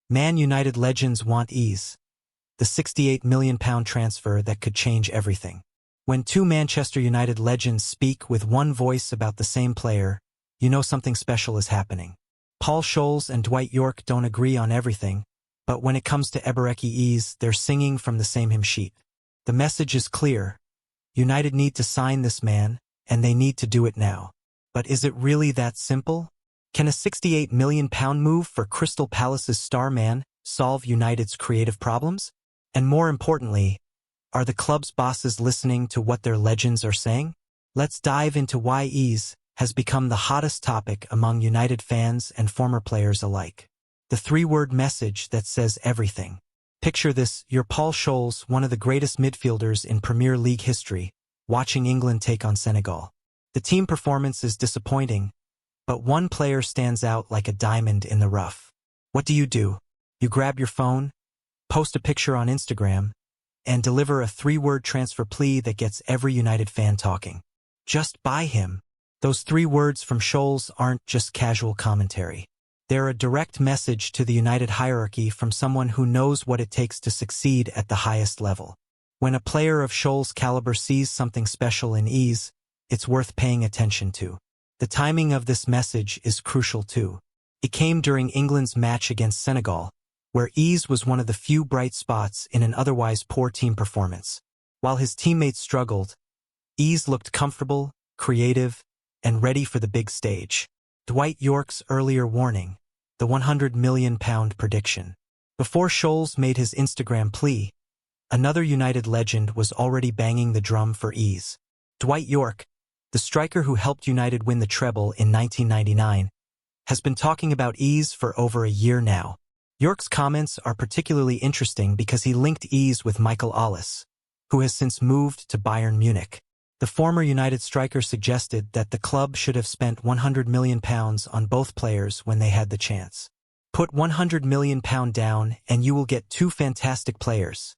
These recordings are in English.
Man United legends want ease. The £68 million transfer that could change everything. When two Manchester United legends speak with one voice about the same player, you know something special is happening. Paul Scholes and Dwight Yorke don't agree on everything, but when it comes to EZE, they're singing from the same hymn sheet. The message is clear. United need to sign this man, and they need to do it now. But is it really that simple? Can a £68 million move for Crystal Palace's star man solve United's creative problems? And more importantly, are the club's bosses listening to what their legends are saying? Let's dive into why EZE has become the hottest topic among United fans and former players alike. The three-word message that says everything. Picture this, you're Paul Scholes, one of the greatest midfielders in Premier League history, watching England take on Senegal. The team performance is disappointing, but one player stands out like a diamond in the rough. What do? You grab your phone, post a picture on Instagram, and deliver a three-word transfer plea that gets every United fan talking. Just buy him. Those 3 words from Scholes aren't just casual commentary. They're a direct message to the United hierarchy from someone who knows what it takes to succeed at the highest level. When a player of Scholes' caliber sees something special in EZE, it's worth paying attention to. The timing of this message is crucial too. It came during England's match against Senegal, where EZE was one of the few bright spots in an otherwise poor team performance. While his teammates struggled, EZE looked comfortable, creative, and ready for the big stage. Dwight Yorke's earlier warning, the £100 million prediction. Before Scholes made his Instagram plea, another United legend was already banging the drum for EZE. Dwight Yorke, the striker who helped United win the treble in 1999, has been talking about EZE for over a year now. Yorke's comments are particularly interesting because he linked EZE with Michael Ollis, who has since moved to Bayern Munich. The former United striker suggested that the club should have spent £100 million on both players when they had the chance. Put £100 million down and you will get 2 fantastic players,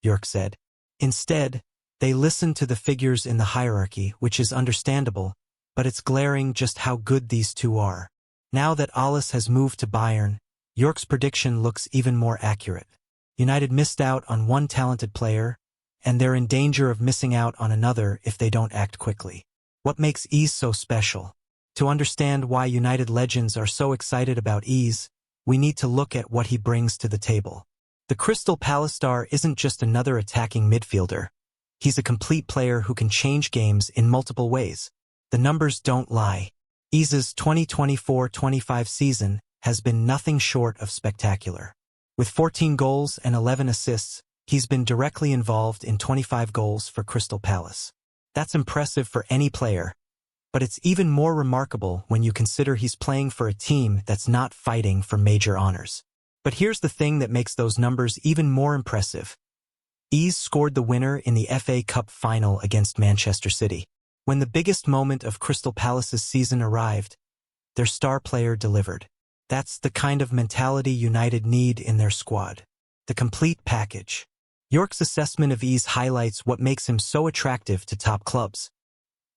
Yorke said. Instead, they listened to the figures in the hierarchy, which is understandable, but it's glaring just how good these 2 are. Now that Ollis has moved to Bayern, Yorke's prediction looks even more accurate. United missed out on one talented player, and they're in danger of missing out on another if they don't act quickly. What makes EZE so special? To understand why United legends are so excited about EZE, we need to look at what he brings to the table. The Crystal Palace star isn't just another attacking midfielder. He's a complete player who can change games in multiple ways. The numbers don't lie. EZE's 2024-25 season has been nothing short of spectacular. With 14 goals and 11 assists, he's been directly involved in 25 goals for Crystal Palace. That's impressive for any player, but it's even more remarkable when you consider he's playing for a team that's not fighting for major honors. But here's the thing that makes those numbers even more impressive. EZE scored the winner in the FA Cup final against Manchester City. When the biggest moment of Crystal Palace's season arrived, their star player delivered. That's the kind of mentality United need in their squad. The complete package. Yorke's assessment of EZE highlights what makes him so attractive to top clubs.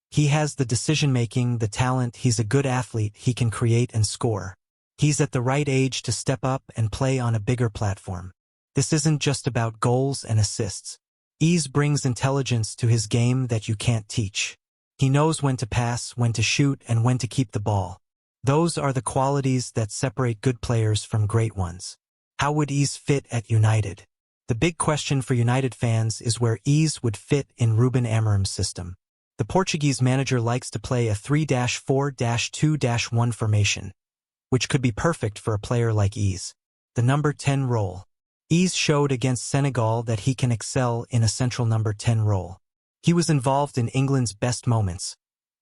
He has the decision-making, the talent, he's a good athlete, he can create and score. He's at the right age to step up and play on a bigger platform. This isn't just about goals and assists. EZE brings intelligence to his game that you can't teach. He knows when to pass, when to shoot, and when to keep the ball. Those are the qualities that separate good players from great ones. How would EZE fit at United? The big question for United fans is where EZE would fit in Ruben Amorim's system. The Portuguese manager likes to play a 3-4-2-1 formation, which could be perfect for a player like EZE. The number 10 role. EZE showed against Senegal that he can excel in a central number 10 role. He was involved in England's best moments,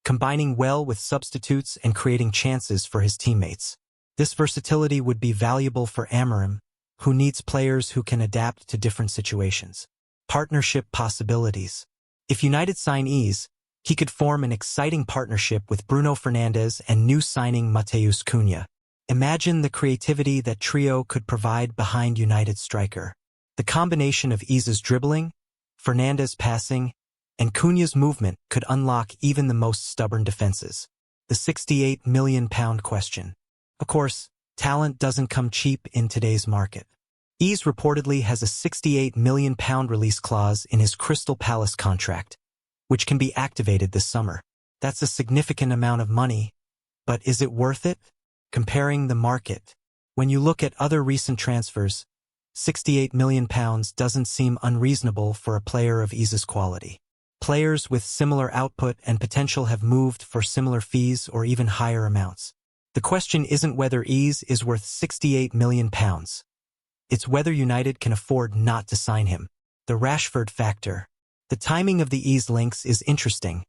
combining well with substitutes and creating chances for his teammates. This versatility would be valuable for Amorim, who needs players who can adapt to different situations. Partnership possibilities. If United sign EZE, he could form an exciting partnership with Bruno Fernandes and new signing Matheus Cunha. Imagine the creativity that trio could provide behind United's striker. The combination of EZE's dribbling, Fernandes' passing, and Cunha's movement could unlock even the most stubborn defenses. The £68 million question. Of course, Talent doesn't come cheap in today's market. EZE reportedly has a £68 million release clause in his Crystal Palace contract, which can be activated this summer. That's a significant amount of money, but is it worth it? Comparing the market. When you look at other recent transfers, £68 million doesn't seem unreasonable for a player of EZE's quality. Players with similar output and potential have moved for similar fees or even higher amounts. The question isn't whether EZE is worth £68 million. It's whether United can afford not to sign him. The Rashford factor. The timing of the EZE links is interesting,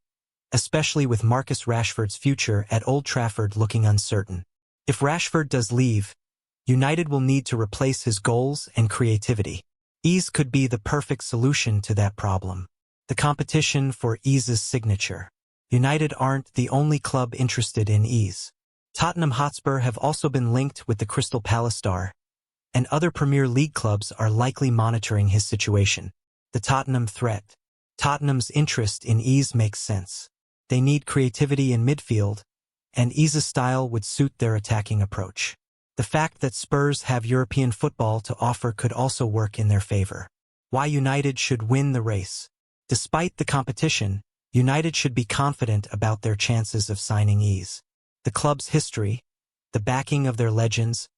especially with Marcus Rashford's future at Old Trafford looking uncertain. If Rashford does leave, United will need to replace his goals and creativity. EZE could be the perfect solution to that problem. The competition for EZE's signature. United aren't the only club interested in EZE. Tottenham Hotspur have also been linked with the Crystal Palace star, and other Premier League clubs are likely monitoring his situation. The Tottenham threat. Tottenham's interest in EZE makes sense. They need creativity in midfield, and EZE's style would suit their attacking approach. The fact that Spurs have European football to offer could also work in their favor. Why United should win the race. Despite the competition, United should be confident about their chances of signing EZE. The club's history, the backing of their legends,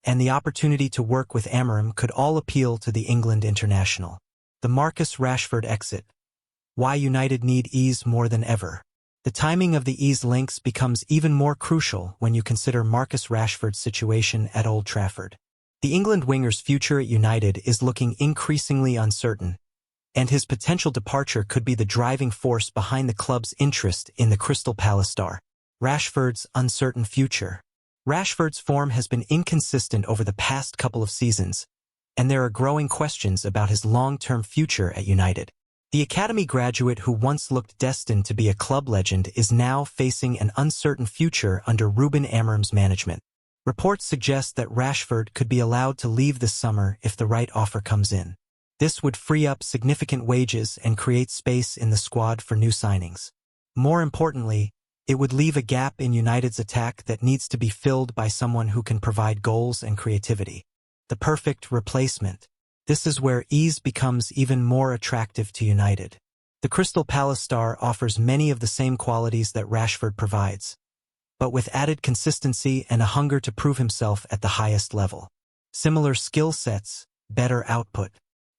and the opportunity to work with Amorim could all appeal to the England international. The Marcus Rashford exit. Why United need EZE more than ever. The timing of the EZE links becomes even more crucial when you consider Marcus Rashford's situation at Old Trafford. The England winger's future at United is looking increasingly uncertain, and his potential departure could be the driving force behind the club's interest in the Crystal Palace star. Rashford's uncertain future. Rashford's form has been inconsistent over the past couple of seasons, and there are growing questions about his long-term future at United. The academy graduate who once looked destined to be a club legend is now facing an uncertain future under Ruben Amorim's management. Reports suggest that Rashford could be allowed to leave this summer if the right offer comes in. This would free up significant wages and create space in the squad for new signings. More importantly, it would leave a gap in United's attack that needs to be filled by someone who can provide goals and creativity. The perfect replacement. This is where EZE becomes even more attractive to United. The Crystal Palace star offers many of the same qualities that Rashford provides, but with added consistency and a hunger to prove himself at the highest level. Similar skill sets, better output.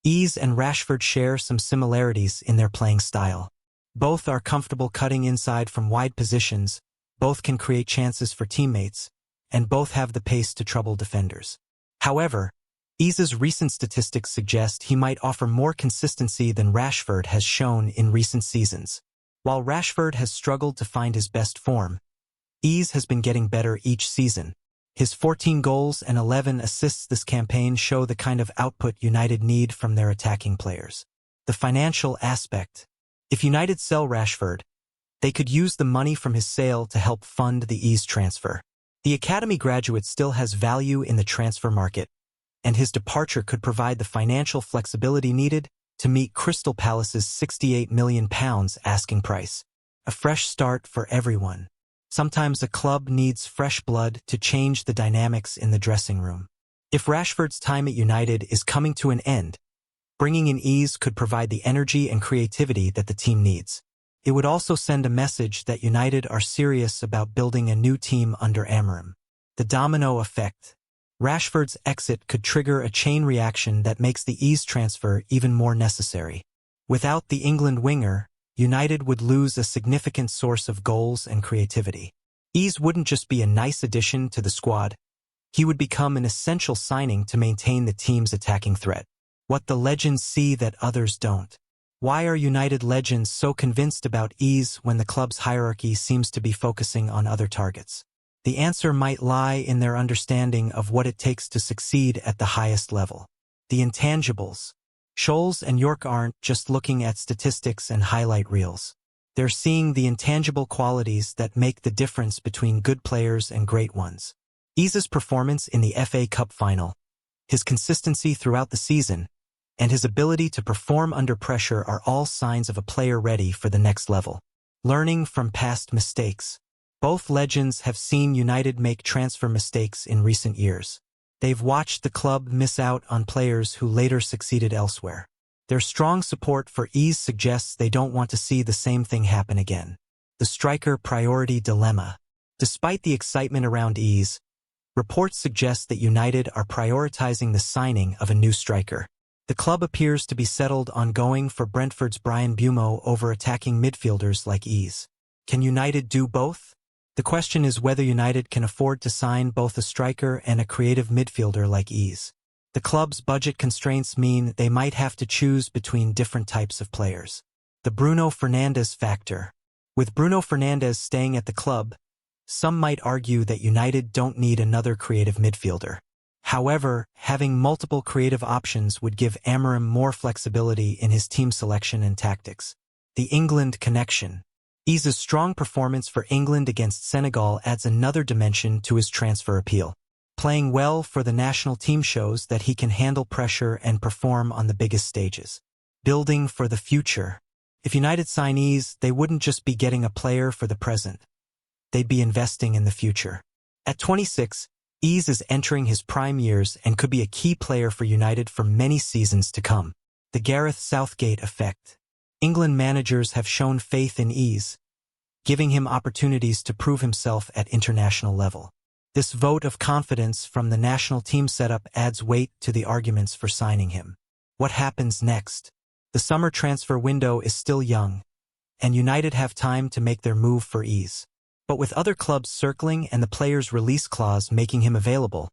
EZE and Rashford share some similarities in their playing style. Both are comfortable cutting inside from wide positions, both can create chances for teammates, and both have the pace to trouble defenders. However, EZE's recent statistics suggest he might offer more consistency than Rashford has shown in recent seasons. While Rashford has struggled to find his best form, EZE has been getting better each season. His 14 goals and 11 assists this campaign show the kind of output United need from their attacking players. The financial aspect. If United sell Rashford, they could use the money from his sale to help fund the EZE transfer. The academy graduate still has value in the transfer market, and his departure could provide the financial flexibility needed to meet Crystal Palace's £68 million asking price. A fresh start for everyone. Sometimes a club needs fresh blood to change the dynamics in the dressing room. If Rashford's time at United is coming to an end, bringing in EZE could provide the energy and creativity that the team needs. It would also send a message that United are serious about building a new team under Amorim. The domino effect. Rashford's exit could trigger a chain reaction that makes the EZE transfer even more necessary. Without the England winger, United would lose a significant source of goals and creativity. EZE wouldn't just be a nice addition to the squad, he would become an essential signing to maintain the team's attacking threat. What the legends see that others don't. Why are United legends so convinced about EZE when the club's hierarchy seems to be focusing on other targets? The answer might lie in their understanding of what it takes to succeed at the highest level. The intangibles. Scholes and York aren't just looking at statistics and highlight reels. They're seeing the intangible qualities that make the difference between good players and great ones. EZE's performance in the FA Cup final, his consistency throughout the season, and his ability to perform under pressure are all signs of a player ready for the next level. Learning from past mistakes. Both legends have seen United make transfer mistakes in recent years. They've watched the club miss out on players who later succeeded elsewhere. Their strong support for EZE suggests they don't want to see the same thing happen again. The striker priority dilemma. Despite the excitement around EZE, reports suggest that United are prioritizing the signing of a new striker. The club appears to be settled on going for Brentford's Brian Bumo over attacking midfielders like EZE. Can United do both? The question is whether United can afford to sign both a striker and a creative midfielder like EZE. The club's budget constraints mean they might have to choose between different types of players. The Bruno Fernandes factor. With Bruno Fernandes staying at the club, some might argue that United don't need another creative midfielder. However, having multiple creative options would give Amorim more flexibility in his team selection and tactics. The England connection. EZE's strong performance for England against Senegal adds another dimension to his transfer appeal. Playing well for the national team shows that he can handle pressure and perform on the biggest stages. Building for the future. If United sign EZE, they wouldn't just be getting a player for the present. They'd be investing in the future. At 26, EZE is entering his prime years and could be a key player for United for many seasons to come. The Gareth Southgate effect. England managers have shown faith in EZE, giving him opportunities to prove himself at international level. This vote of confidence from the national team setup adds weight to the arguments for signing him. What happens next? The summer transfer window is still young, and United have time to make their move for EZE. But with other clubs circling and the player's release clause making him available,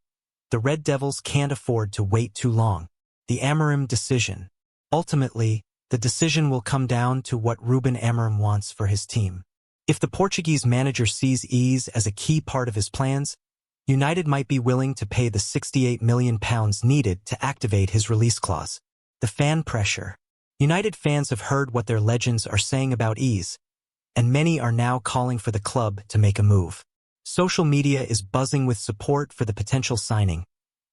the Red Devils can't afford to wait too long. The Amorim decision. Ultimately, the decision will come down to what Ruben Amorim wants for his team. If the Portuguese manager sees EZE as a key part of his plans, United might be willing to pay the £68 million needed to activate his release clause. The fan pressure. United fans have heard what their legends are saying about EZE, and many are now calling for the club to make a move. Social media is buzzing with support for the potential signing,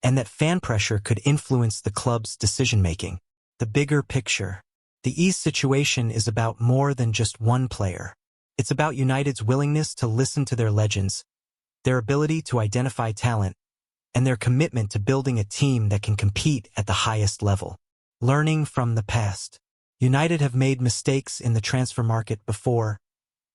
and that fan pressure could influence the club's decision-making. The bigger picture. The EZE situation is about more than just one player. It's about United's willingness to listen to their legends, their ability to identify talent, and their commitment to building a team that can compete at the highest level. Learning from the past. United have made mistakes in the transfer market before,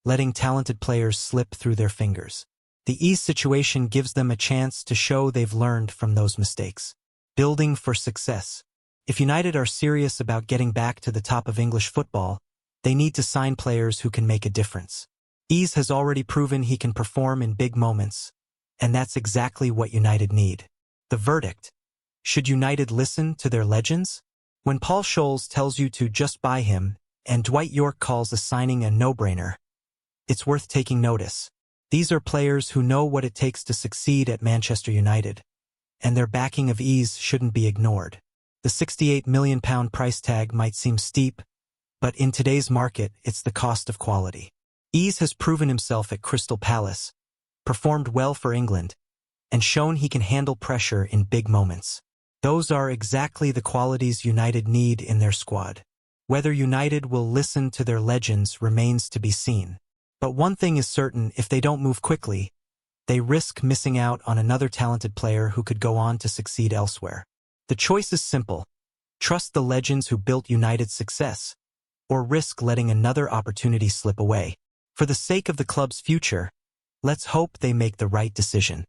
letting talented players slip through their fingers. The EZE situation gives them a chance to show they've learned from those mistakes. Building for success. If United are serious about getting back to the top of English football, they need to sign players who can make a difference. EZE has already proven he can perform in big moments, and that's exactly what United need. The verdict. Should United listen to their legends? When Paul Scholes tells you to just buy him, and Dwight Yorke calls the signing a no-brainer, it's worth taking notice. These are players who know what it takes to succeed at Manchester United, and their backing of EZE shouldn't be ignored. The £68 million price tag might seem steep, but in today's market, it's the cost of quality. EZE has proven himself at Crystal Palace, performed well for England, and shown he can handle pressure in big moments. Those are exactly the qualities United need in their squad. Whether United will listen to their legends remains to be seen. But one thing is certain: if they don't move quickly, they risk missing out on another talented player who could go on to succeed elsewhere. The choice is simple: trust the legends who built United's success, or risk letting another opportunity slip away. For the sake of the club's future, let's hope they make the right decision.